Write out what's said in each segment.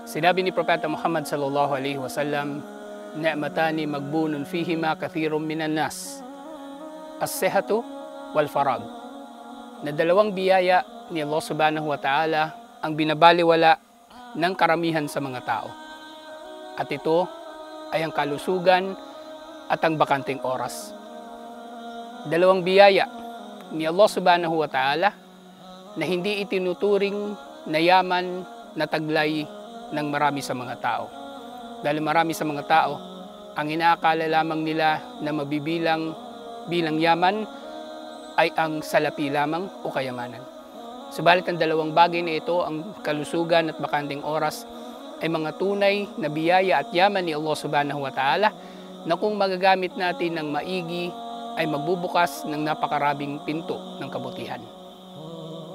Sinabi ni Propeta Muhammad sallallahu alaihi wasallam, "Ni'matani magbunun fihima kathirun minan nas, as-sihhatu wal farag." Na dalawang biyaya ni Allah subhanahu wa ta'ala ang binabaliwala ng karamihan sa mga tao. At ito ay ang kalusugan at ang bakanting oras. Dalawang biyaya ni Allah subhanahu wa ta'ala na hindi itinuturing na yaman na taglay ng marami sa mga tao. Dahil marami sa mga tao, ang inaakala lamang nila na mabibilang bilang yaman ay ang salapi lamang o kayamanan. Subalit ang dalawang bagay na ito, ang kalusugan at bakanting oras, ay mga tunay na biyaya at yaman ni Allah subhanahu wa ta'ala na kung magagamit natin ng maigi ay magbubukas ng napakaraming pinto ng kabutihan.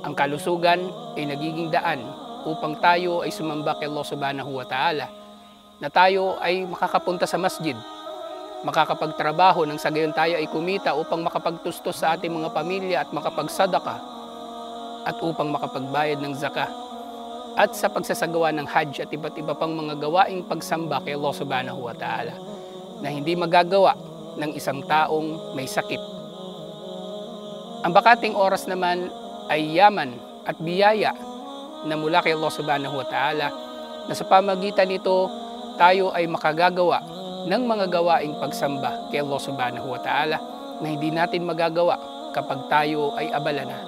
Ang kalusugan ay nagiging daan upang tayo ay sumamba kay Allah subhanahu wa ta'ala, na tayo ay makakapunta sa masjid, makakapagtrabaho nang sa gayon tayo ay kumita upang makapagtustos sa ating mga pamilya at makapagsadaka at upang makapagbayad ng zakah, at sa pagsasagawa ng hajj at iba't iba pang mga gawaing pagsamba kay Allah subhanahu wa ta'ala na hindi magagawa ng isang taong may sakit. Ang bakating oras naman ay yaman at biyaya na mula kay Allah subhanahu wa ta'ala, na sa pamagitan nito tayo ay makagagawa ng mga gawaing pagsamba kay Allah subhanahu wa ta'ala na hindi natin magagawa kapag tayo ay abala na.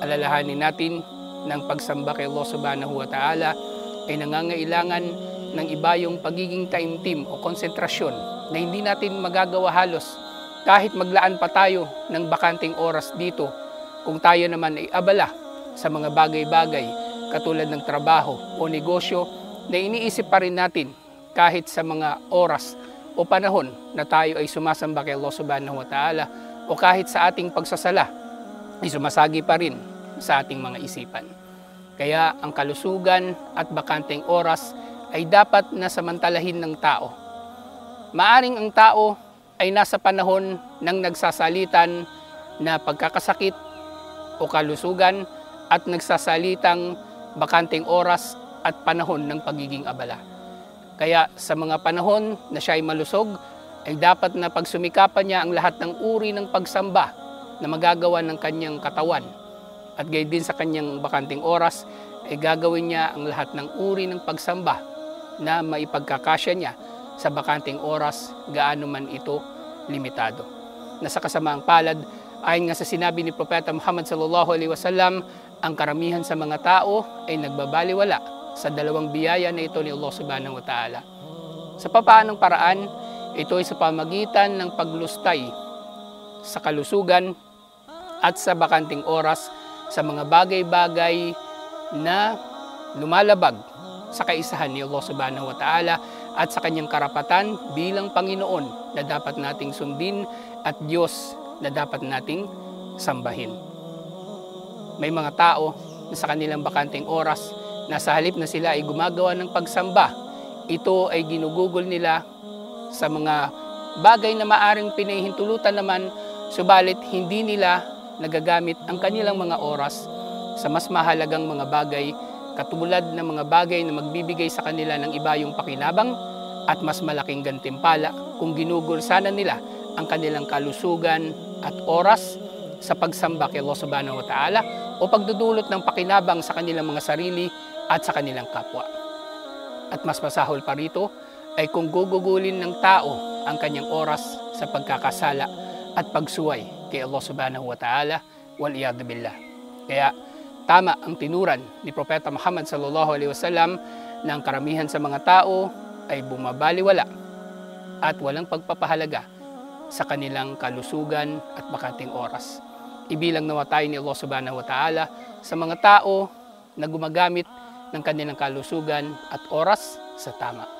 Alalahanin natin ng pagsamba kay Allah subhanahu wa ta'ala ay nangangailangan ng iba yung pagiging taimtim o konsentrasyon na hindi natin magagawa halos kahit maglaan pa tayo ng bakanting oras dito kung tayo naman ay abala sa mga bagay-bagay katulad ng trabaho o negosyo na iniisip pa rin natin kahit sa mga oras o panahon na tayo ay sumasamba kay Allah subhanahu wa ta'ala, o kahit sa ating pagsasala ay sumasagi pa rin sa ating mga isipan. Kaya ang kalusugan at bakanting oras ay dapat na samantalahin ng tao. Maaring ang tao ay nasa panahon ng nagsasalitan na pagkakasakit o kalusugan at nagsasalitang bakanting oras at panahon ng pagiging abala. Kaya sa mga panahon na siya ay malusog, ay dapat na pagsumikapan niya ang lahat ng uri ng pagsamba na magagawa ng kanyang katawan. At gayon din sa kanyang bakanting oras, ay gagawin niya ang lahat ng uri ng pagsamba na maipagkakasya niya sa bakanting oras, gaano man ito limitado. Na sa kasamaang palad, ayon nga sa sinabi ni Propeta Muhammad sallallahu alaihi wasallam, ang karamihan sa mga tao ay nagbabaliwala sa dalawang biyaya na ito ni Allah subhanahu wa ta'ala. Sa papaanong paraan, ito ay sa pamagitan ng paglustay sa kalusugan at sa bakanting oras sa mga bagay-bagay na lumalabag sa kaisahan ni Allah subhanahu wa ta'ala at sa kanyang karapatan bilang Panginoon na dapat nating sundin at Diyos na dapat nating sambahin. May mga tao na sa kanilang bakanting oras na sa halip na sila ay gumagawa ng pagsamba, ito ay ginugugol nila sa mga bagay na maaring pinahihintulutan naman, subalit hindi nila nagagamit ang kanilang mga oras sa mas mahalagang mga bagay, katulad ng mga bagay na magbibigay sa kanila ng iba yung pakinabang at mas malaking gantimpala kung ginugol sana nila ang kanilang kalusugan at oras sa pagsamba kay Allah subhanahu wa ta'ala o pagdudulot ng pakinabang sa kanilang mga sarili at sa kanilang kapwa. At mas masahol pa rito ay kung gugugulin ng tao ang kanyang oras sa pagkakasala at pagsuway kay Allah subhanahu wa ta'ala, wal iyadu billah. Kaya tama ang tinuran ni Propeta Muhammad sallallahu alaihi wasallam na ang karamihan sa mga tao ay bumabaliwala at walang pagpapahalaga sa kanilang kalusugan at bakanting oras. Ibilang nawa tayo ni Allah subhanahu wa ta'ala sa mga tao na gumagamit ng kanilang kalusugan at oras sa tama.